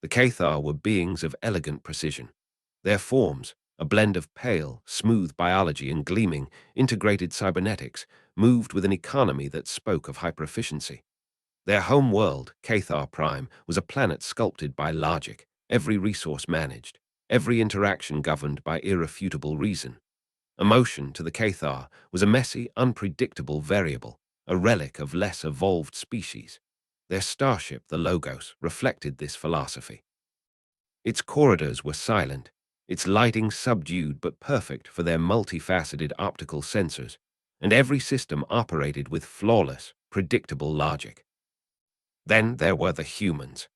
The Cathar were beings of elegant precision. Their forms, a blend of pale, smooth biology and gleaming, integrated cybernetics, moved with an economy that spoke of hyper-efficiency. Their home world, Cathar Prime, was a planet sculpted by logic, every resource managed, every interaction governed by irrefutable reason. Emotion, to the Cathar, was a messy, unpredictable variable, a relic of less evolved species. Their starship, the Logos, reflected this philosophy. Its corridors were silent, its lighting subdued but perfect for their multifaceted optical sensors, and every system operated with flawless, predictable logic. Then there were the humans.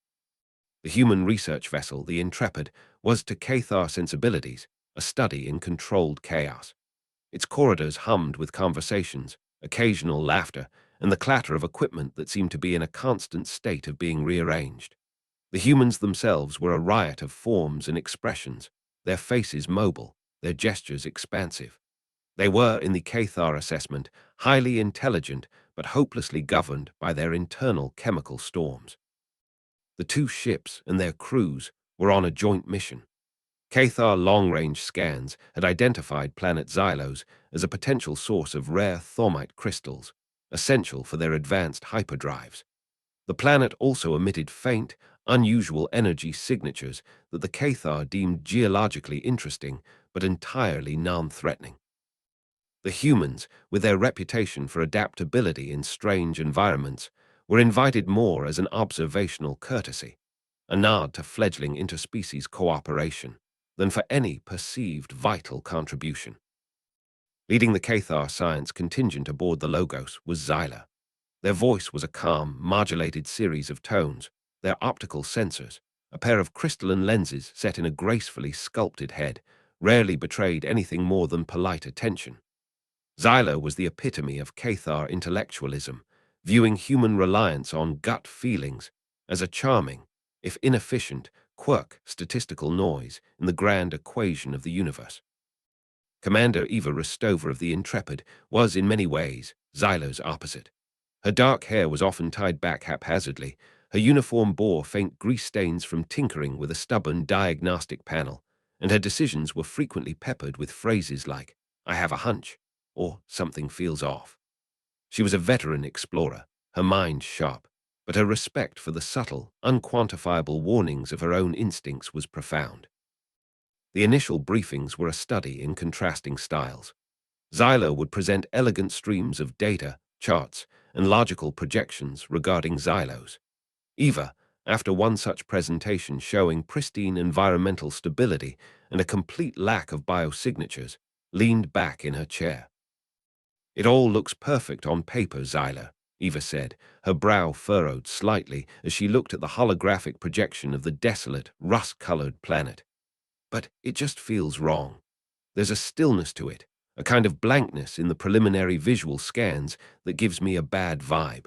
The human research vessel, the Intrepid, was to Cathar sensibilities a study in controlled chaos. Its corridors hummed with conversations, occasional laughter, and the clatter of equipment that seemed to be in a constant state of being rearranged. The humans themselves were a riot of forms and expressions, their faces mobile, their gestures expansive. They were, in the Cathar assessment, highly intelligent but hopelessly governed by their internal chemical storms. The two ships and their crews were on a joint mission. Cathar long-range scans had identified planet Xylos as a potential source of rare thormite crystals, essential for their advanced hyperdrives. The planet also emitted faint, unusual energy signatures that the Cathar deemed geologically interesting but entirely non-threatening. The humans, with their reputation for adaptability in strange environments, were invited more as an observational courtesy, a nod to fledgling interspecies cooperation, than for any perceived vital contribution. Leading the Cathar science contingent aboard the Logos was Xyla. Their voice was a calm, modulated series of tones, their optical sensors, a pair of crystalline lenses set in a gracefully sculpted head, rarely betrayed anything more than polite attention. Xyla was the epitome of Cathar intellectualism, viewing human reliance on gut feelings as a charming, if inefficient, quirk statistical noise in the grand equation of the universe. Commander Eva Rostova of the Intrepid was, in many ways, Xyla's opposite. Her dark hair was often tied back haphazardly, her uniform bore faint grease stains from tinkering with a stubborn diagnostic panel, and her decisions were frequently peppered with phrases like, "I have a hunch," or "something feels off." She was a veteran explorer, her mind sharp, but her respect for the subtle, unquantifiable warnings of her own instincts was profound. The initial briefings were a study in contrasting styles. Xyla would present elegant streams of data, charts, and logical projections regarding Xylos. Eva, after one such presentation showing pristine environmental stability and a complete lack of biosignatures, leaned back in her chair. "It all looks perfect on paper, Xyla," Eva said, her brow furrowed slightly as she looked at the holographic projection of the desolate, rust-colored planet. "But it just feels wrong. There's a stillness to it, a kind of blankness in the preliminary visual scans that gives me a bad vibe."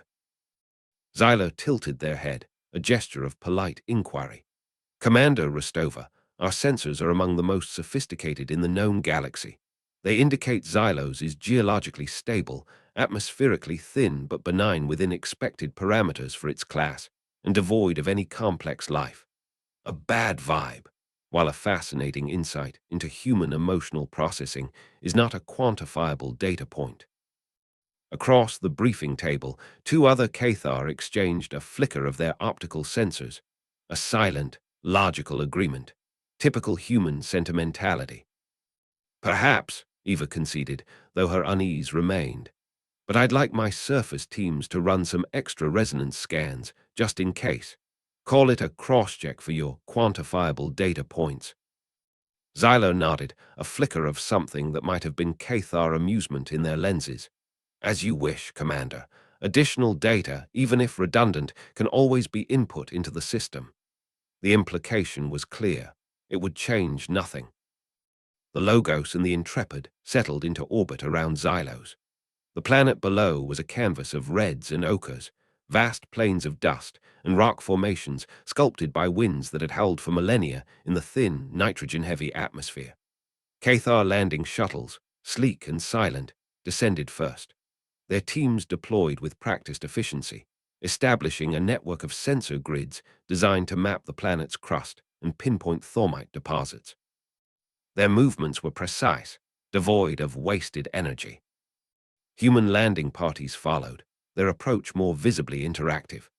Xyla tilted their head, a gesture of polite inquiry. "Commander Rostova, our sensors are among the most sophisticated in the known galaxy. They indicate Xylos is geologically stable, atmospherically thin but benign within expected parameters for its class, and devoid of any complex life. A bad vibe, while a fascinating insight into human emotional processing, is not a quantifiable data point." Across the briefing table, two other Cathar exchanged a flicker of their optical sensors, a silent, logical agreement, typical human sentimentality. "Perhaps," Eva conceded, though her unease remained. "But I'd like my surface teams to run some extra resonance scans, just in case. Call it a cross-check for your quantifiable data points." Xylo nodded, a flicker of something that might have been Cathar amusement in their lenses. "As you wish, Commander. Additional data, even if redundant, can always be input into the system." The implication was clear. It would change nothing. The Logos and the Intrepid settled into orbit around Xylos. The planet below was a canvas of reds and ochres, vast plains of dust and rock formations sculpted by winds that had howled for millennia in the thin, nitrogen-heavy atmosphere. Cathar landing shuttles, sleek and silent, descended first, their teams deployed with practiced efficiency. establishing a network of sensor grids designed to map the planet's crust and pinpoint thormite deposits. Their movements were precise, devoid of wasted energy. Human landing parties followed, their approach more visibly interactive.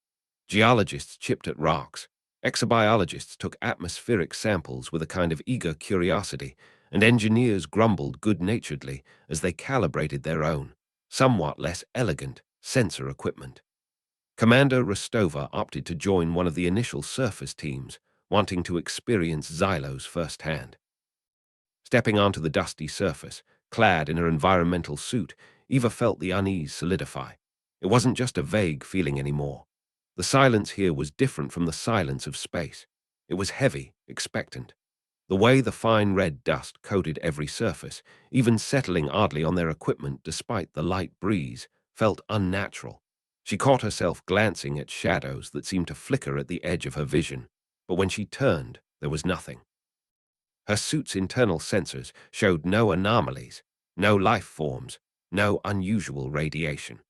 Geologists chipped at rocks, exobiologists took atmospheric samples with a kind of eager curiosity, and engineers grumbled good-naturedly as they calibrated their own, somewhat less elegant, sensor equipment. Commander Rostova opted to join one of the initial surface teams, wanting to experience Xylos firsthand. Stepping onto the dusty surface, clad in her environmental suit, Eva felt the unease solidify. It wasn't just a vague feeling anymore. The silence here was different from the silence of space. It was heavy, expectant. The way the fine red dust coated every surface, even settling oddly on their equipment despite the light breeze, felt unnatural. She caught herself glancing at shadows that seemed to flicker at the edge of her vision, but when she turned, there was nothing. Her suit's internal sensors showed no anomalies, no life forms, no unusual radiation.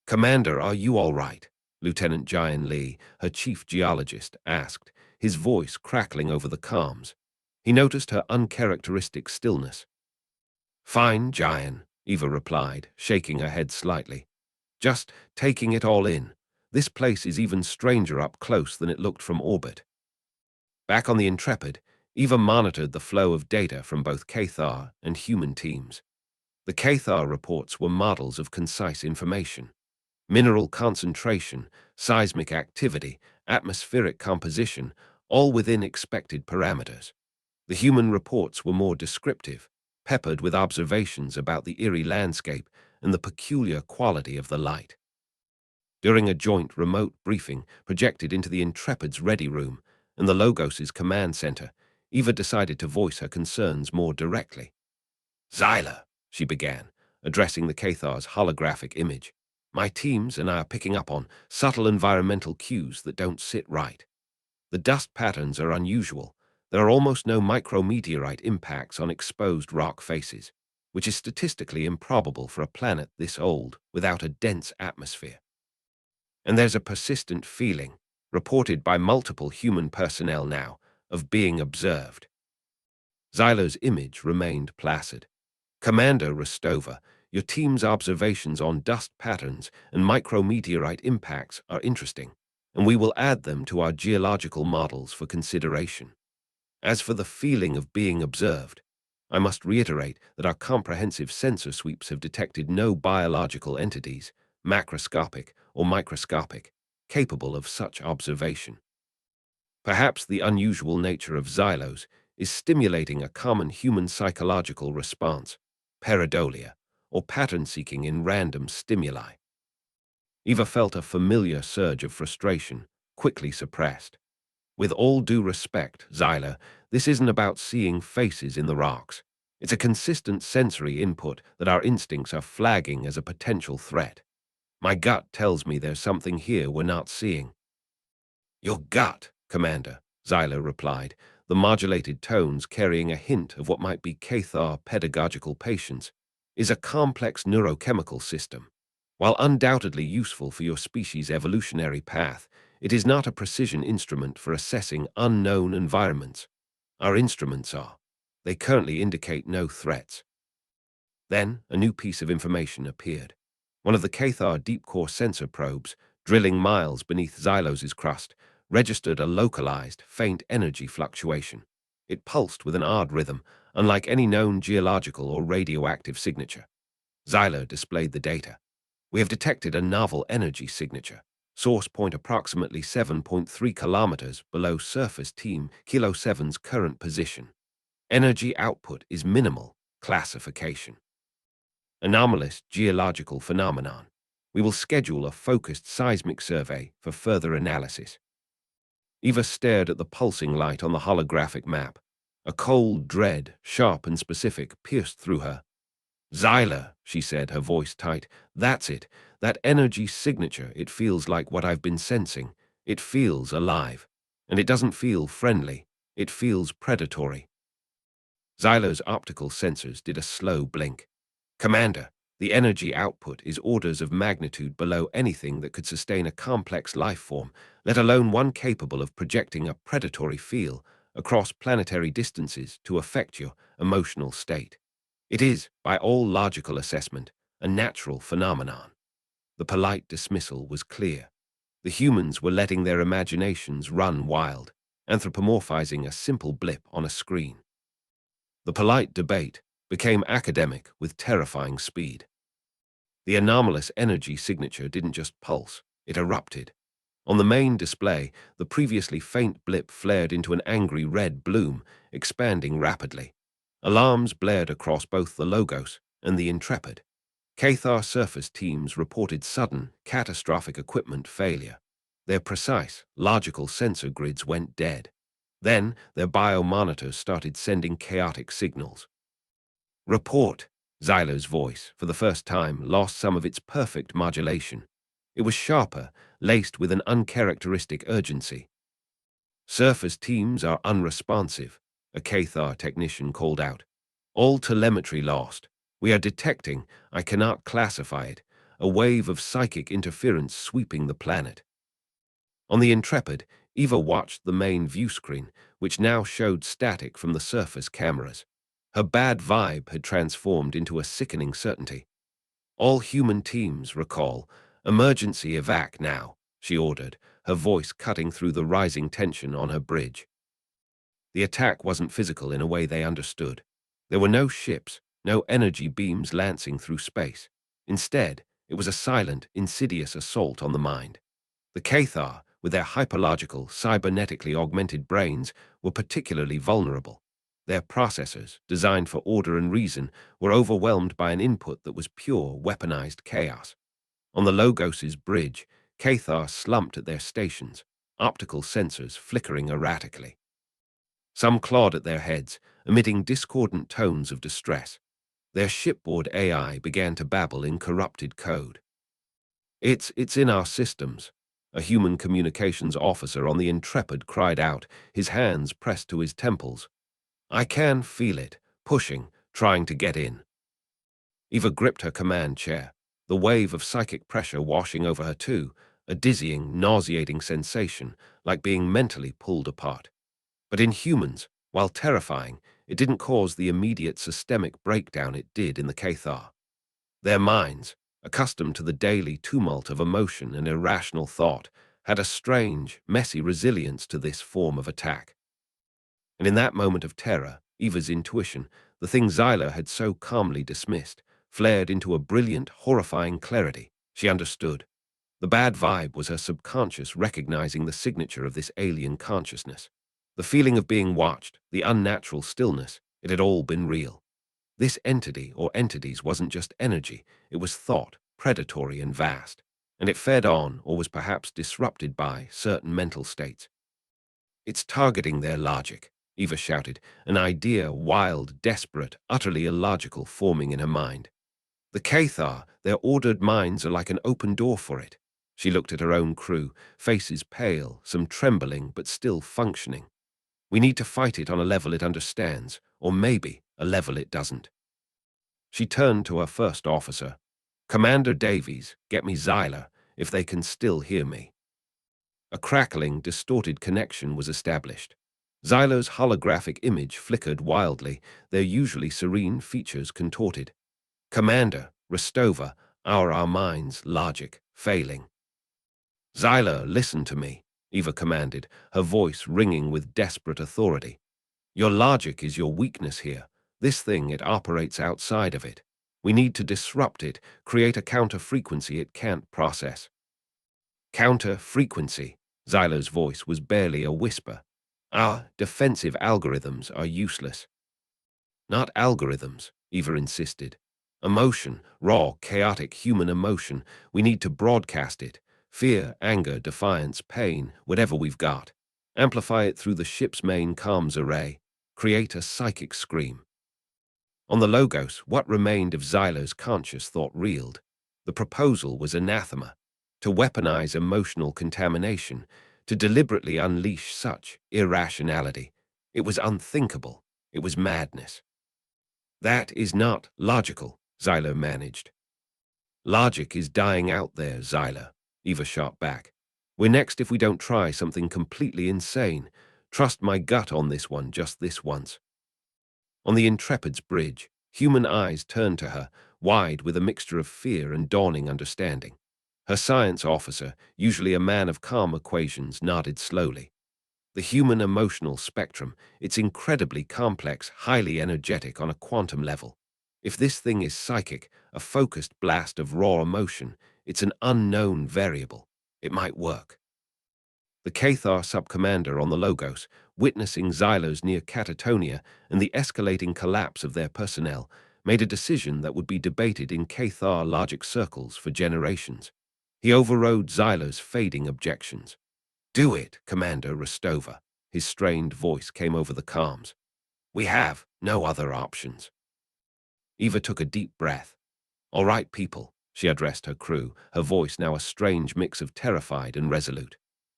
"Commander, are you all right?" Lieutenant Jian Li, her chief geologist, asked, his voice crackling over the comms. He noticed her uncharacteristic stillness. "Fine, Jian," Eva replied, shaking her head slightly. "Just taking it all in. This place is even stranger up close than it looked from orbit." Back on the Intrepid, Eva monitored the flow of data from both Cathar and human teams. The Cathar reports were models of concise information. Mineral concentration, seismic activity, atmospheric composition, all within expected parameters. The human reports were more descriptive, peppered with observations about the eerie landscape and the peculiar quality of the light. During a joint remote briefing projected into the Intrepid's ready room and the Logos's command center, Eva decided to voice her concerns more directly. "Xyla," she began, addressing the Cathar's holographic image. "My teams and I are picking up on subtle environmental cues that don't sit right. The dust patterns are unusual. There are almost no micrometeorite impacts on exposed rock faces, which is statistically improbable for a planet this old without a dense atmosphere. And there's a persistent feeling, reported by multiple human personnel now, of being observed." Xylo's image remained placid. "Commander Rostova, your team's observations on dust patterns and micrometeorite impacts are interesting, and we will add them to our geological models for consideration. As for the feeling of being observed, I must reiterate that our comprehensive sensor sweeps have detected no biological entities, macroscopic or microscopic, capable of such observation. Perhaps the unusual nature of Xylos is stimulating a common human psychological response, pareidolia, or pattern-seeking in random stimuli." Eva felt a familiar surge of frustration, quickly suppressed. "With all due respect, Xyla, this isn't about seeing faces in the rocks. It's a consistent sensory input that our instincts are flagging as a potential threat. My gut tells me there's something here we're not seeing." "Your gut, Commander," Xyla replied, the modulated tones carrying a hint of what might be Cathar pedagogical patience, "is a complex neurochemical system. While undoubtedly useful for your species' evolutionary path, it is not a precision instrument for assessing unknown environments. Our instruments are. They currently indicate no threats." Then a new piece of information appeared. One of the Cathar deep-core sensor probes, drilling miles beneath Xylos's crust, registered a localized, faint energy fluctuation. It pulsed with an odd rhythm, unlike any known geological or radioactive signature. Xylo displayed the data. "We have detected a novel energy signature. Source point approximately 7.3 kilometers below surface team Kilo 7's current position. Energy output is minimal. Classification. Anomalous geological phenomenon. We will schedule a focused seismic survey for further analysis." Eva stared at the pulsing light on the holographic map. A cold dread, sharp and specific, pierced through her. "Xyla," she said, her voice tight. "That's it. That energy signature, it feels like what I've been sensing. It feels alive. And it doesn't feel friendly. It feels predatory." Xylo's optical sensors did a slow blink. "Commander, The energy output is orders of magnitude below anything that could sustain a complex life form, let alone one capable of projecting a predatory feel across planetary distances to affect your emotional state. It is, by all logical assessment, a natural phenomenon. The polite dismissal was clear. The humans were letting their imaginations run wild, anthropomorphizing a simple blip on a screen. The polite debate became academic with terrifying speed. The anomalous energy signature didn't just pulse, it erupted. On the main display, the previously faint blip flared into an angry red bloom, expanding rapidly. Alarms blared across both the Logos and the Intrepid. Cathar surface teams reported sudden, catastrophic equipment failure. Their precise, logical sensor grids went dead. Then, their biomonitors started sending chaotic signals. Report! Xylo's voice, for the first time, lost some of its perfect modulation. It was sharper, laced with an uncharacteristic urgency. Surface teams are unresponsive, a Cathar technician called out. All telemetry lost. We are detecting, I cannot classify it, a wave of psychic interference sweeping the planet. On the Intrepid, Eva watched the main view screen, which now showed static from the surface cameras. Her bad vibe had transformed into a sickening certainty. All human teams, recall, emergency evac now, she ordered, her voice cutting through the rising tension on her bridge. The attack wasn't physical in a way they understood. There were no ships, no energy beams lancing through space. Instead, it was a silent, insidious assault on the mind. The Cathar, with their hyperlogical, cybernetically augmented brains, were particularly vulnerable. Their processors, designed for order and reason, were overwhelmed by an input that was pure, weaponized chaos. On the Logos's bridge, Cathar slumped at their stations, optical sensors flickering erratically. Some clawed at their heads, emitting discordant tones of distress. Their shipboard AI began to babble in corrupted code. It's in our systems," a human communications officer on the Intrepid cried out, his hands pressed to his temples. "I can feel it, pushing, trying to get in." Eva gripped her command chair, the wave of psychic pressure washing over her too, a dizzying, nauseating sensation, like being mentally pulled apart. But in humans, while terrifying, it didn't cause the immediate systemic breakdown it did in the Cathar. Their minds, accustomed to the daily tumult of emotion and irrational thought, had a strange, messy resilience to this form of attack. And in that moment of terror, Eva's intuition, the thing Xylo had so calmly dismissed, flared into a brilliant, horrifying clarity. She understood. The bad vibe was her subconscious recognizing the signature of this alien consciousness. The feeling of being watched, the unnatural stillness, it had all been real. This entity or entities wasn't just energy, it was thought, predatory and vast, and it fed on or was perhaps disrupted by certain mental states. "It's targeting their logic," Eva shouted, an idea wild, desperate, utterly illogical forming in her mind. "The Cathar, their ordered minds are like an open door for it." She looked at her own crew, faces pale, some trembling but still functioning. "We need to fight it on a level it understands, or maybe a level it doesn't." She turned to her first officer. "Commander Davies, get me Xylo, if they can still hear me." A crackling, distorted connection was established. Xylo's holographic image flickered wildly, their usually serene features contorted. "Commander, Rostova, our minds, logic, failing." "Xylo, listen to me," Eva commanded, her voice ringing with desperate authority. "Your logic is your weakness here. This thing, it operates outside of it. We need to disrupt it, create a counter-frequency it can't process." "Counter-frequency," Xylo's voice was barely a whisper. "Our defensive algorithms are useless." "Not algorithms," Eva insisted. "Emotion, raw, chaotic human emotion. We need to broadcast it. Fear, anger, defiance, pain, whatever we've got. Amplify it through the ship's main comms array. Create a psychic scream." On the Logos, what remained of Xylo's conscious thought reeled. The proposal was anathema. To weaponize emotional contamination, to deliberately unleash such irrationality. It was unthinkable. It was madness. "That is not logical," Xylo managed. Logic is dying out there, Xyla, Eva shot back. We're next if we don't try something completely insane. Trust my gut on this one, just this once. On the Intrepid's bridge, human eyes turned to her, wide with a mixture of fear and dawning understanding. Her science officer, usually a man of calm equations, nodded slowly. The human emotional spectrum, it's incredibly complex, highly energetic on a quantum level. If this thing is psychic, a focused blast of raw emotion, it's an unknown variable. It might work. The Cathar subcommander on the Logos, witnessing Xylo's near catatonia and the escalating collapse of their personnel, made a decision that would be debated in Cathar logic circles for generations. He overrode Xylo's fading objections. "Do it, Commander Rostova." His strained voice came over the comms. "We have no other options." Eva took a deep breath. "All right, people," she addressed her crew, her voice now a strange mix of terrified and resolute.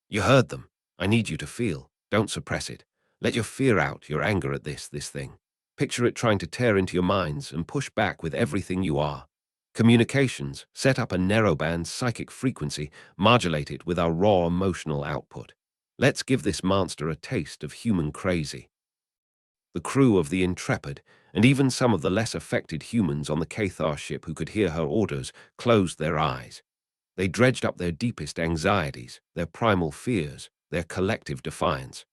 "You heard them. I need you to feel. Don't suppress it. Let your fear out, your anger at this thing. Picture it trying to tear into your minds and push back with everything you are. Communications, set up a narrowband psychic frequency, modulate it with our raw emotional output. Let's give this monster a taste of human crazy." The crew of the Intrepid, and even some of the less affected humans on the Cathar ship who could hear her orders, closed their eyes. They dredged up their deepest anxieties, their primal fears, their collective defiance.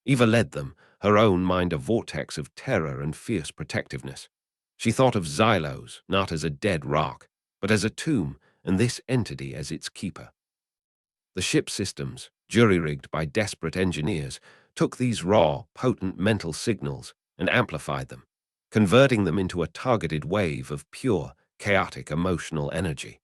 Eva led them, her own mind a vortex of terror and fierce protectiveness. She thought of Xylos not as a dead rock, but as a tomb, and this entity as its keeper. The ship systems, jury-rigged by desperate engineers, took these raw, potent mental signals and amplified them, converting them into a targeted wave of pure, chaotic emotional energy.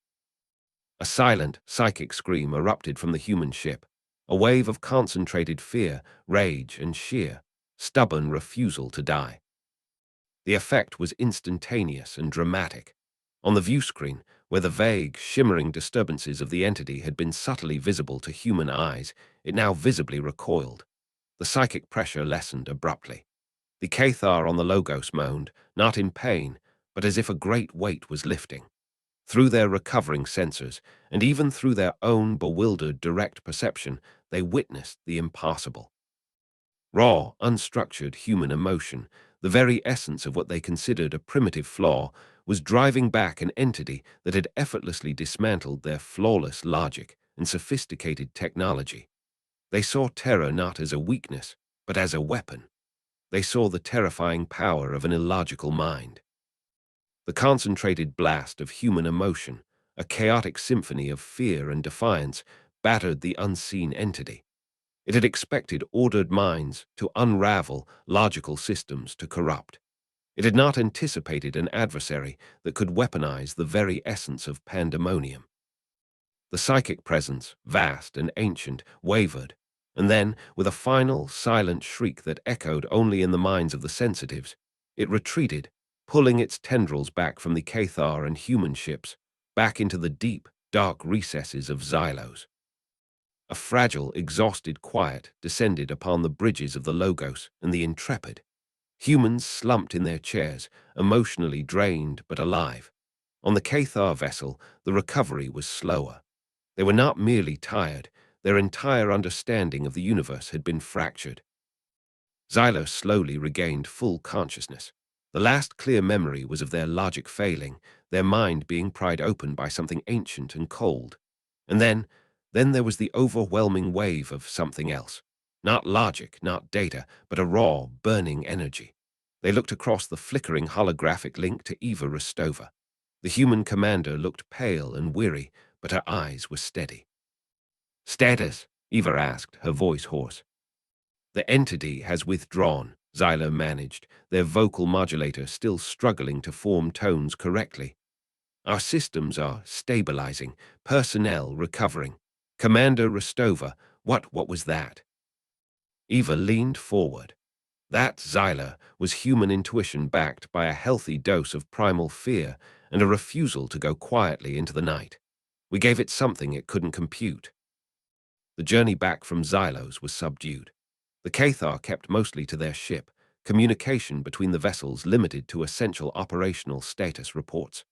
A silent, psychic scream erupted from the human ship, a wave of concentrated fear, rage, and sheer, stubborn refusal to die. The effect was instantaneous and dramatic. On the view screen, where the vague, shimmering disturbances of the entity had been subtly visible to human eyes, it now visibly recoiled. The psychic pressure lessened abruptly. The Cathar on the Logos moaned, not in pain, but as if a great weight was lifting. Through their recovering sensors, and even through their own bewildered direct perception, they witnessed the impossible. Raw, unstructured human emotion, the very essence of what they considered a primitive flaw, was driving back an entity that had effortlessly dismantled their flawless logic and sophisticated technology. They saw terror not as a weakness, but as a weapon. They saw the terrifying power of an illogical mind. The concentrated blast of human emotion, a chaotic symphony of fear and defiance, battered the unseen entity. It had expected ordered minds to unravel, logical systems to corrupt. It had not anticipated an adversary that could weaponize the very essence of pandemonium. The psychic presence, vast and ancient, wavered, and then, with a final, silent shriek that echoed only in the minds of the sensitives, it retreated, pulling its tendrils back from the Cathar and human ships, back into the deep, dark recesses of Xylos. A fragile, exhausted quiet descended upon the bridges of the Logos and the Intrepid. Humans slumped in their chairs, emotionally drained but alive. On the Cathar vessel, the recovery was slower. They were not merely tired, their entire understanding of the universe had been fractured. Xylos slowly regained full consciousness. The last clear memory was of their logic failing, their mind being pried open by something ancient and cold. And then there was the overwhelming wave of something else. Not logic, not data, but a raw, burning energy. They looked across the flickering holographic link to Eva Rostova. The human commander looked pale and weary, but her eyes were steady. "Status?" Eva asked, her voice hoarse. "The entity has withdrawn," Xylo managed, their vocal modulator still struggling to form tones correctly. "Our systems are stabilizing, personnel recovering. Commander Rostova, what was that?" Eva leaned forward. That, Xyla, was human intuition backed by a healthy dose of primal fear and a refusal to go quietly into the night. We gave it something it couldn't compute. The journey back from Xylos was subdued. The Cathar kept mostly to their ship, communication between the vessels limited to essential operational status reports.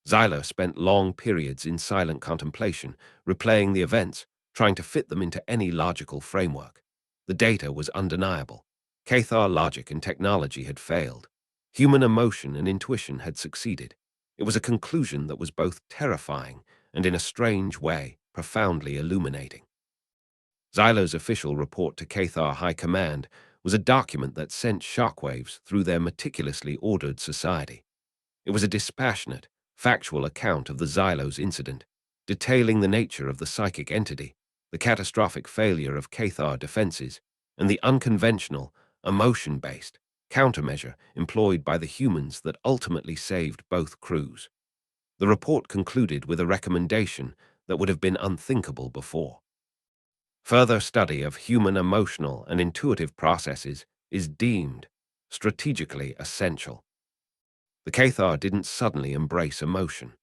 Xylo spent long periods in silent contemplation, replaying the events, trying to fit them into any logical framework. The data was undeniable. Cathar logic and technology had failed. Human emotion and intuition had succeeded. It was a conclusion that was both terrifying and, in a strange way, profoundly illuminating. Xylo's official report to Cathar High Command was a document that sent shockwaves through their meticulously ordered society. It was a dispassionate, factual account of the Xylos incident, detailing the nature of the psychic entity, the catastrophic failure of Cathar defenses, and the unconventional, emotion-based countermeasure employed by the humans that ultimately saved both crews. The report concluded with a recommendation that would have been unthinkable before. Further study of human emotional and intuitive processes is deemed strategically essential. The Cathar didn't suddenly embrace emotion.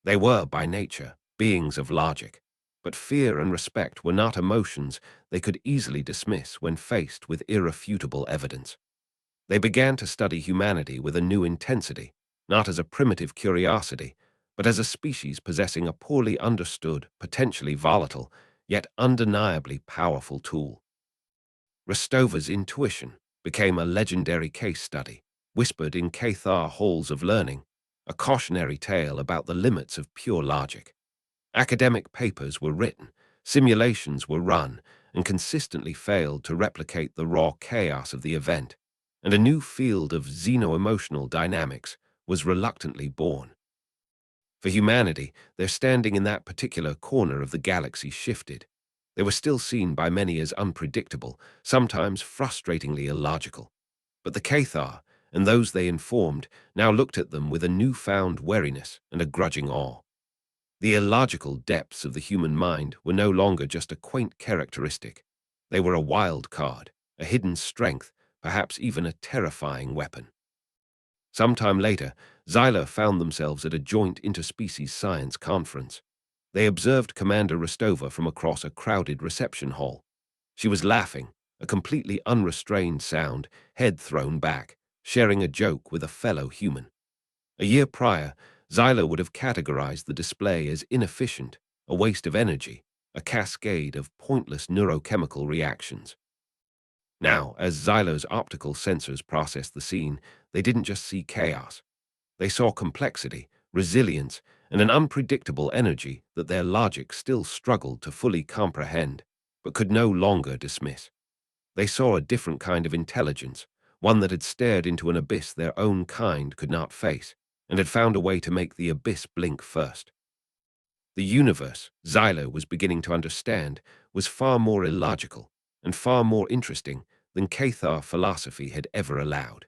They were, by nature, beings of logic. But fear and respect were not emotions they could easily dismiss when faced with irrefutable evidence. They began to study humanity with a new intensity, not as a primitive curiosity, but as a species possessing a poorly understood, potentially volatile, yet undeniably powerful tool. Restover's intuition became a legendary case study, whispered in Cathar halls of learning, a cautionary tale about the limits of pure logic. Academic papers were written, simulations were run, and consistently failed to replicate the raw chaos of the event, and a new field of xeno-emotional dynamics was reluctantly born. For humanity, their standing in that particular corner of the galaxy shifted. They were still seen by many as unpredictable, sometimes frustratingly illogical. But the Cathar, and those they informed, now looked at them with a newfound wariness and a grudging awe. The illogical depths of the human mind were no longer just a quaint characteristic. They were a wild card, a hidden strength, perhaps even a terrifying weapon. Sometime later, Xylo found themselves at a joint interspecies science conference. They observed Commander Rostova from across a crowded reception hall. She was laughing, a completely unrestrained sound, head thrown back, sharing a joke with a fellow human. A year prior, Xylo would have categorized the display as inefficient, a waste of energy, a cascade of pointless neurochemical reactions. Now, as Xylo's optical sensors processed the scene, they didn't just see chaos. They saw complexity, resilience, and an unpredictable energy that their logic still struggled to fully comprehend, but could no longer dismiss. They saw a different kind of intelligence, one that had stared into an abyss their own kind could not face, and had found a way to make the abyss blink first. The universe, Xylo was beginning to understand, was far more illogical and far more interesting than Cathar philosophy had ever allowed.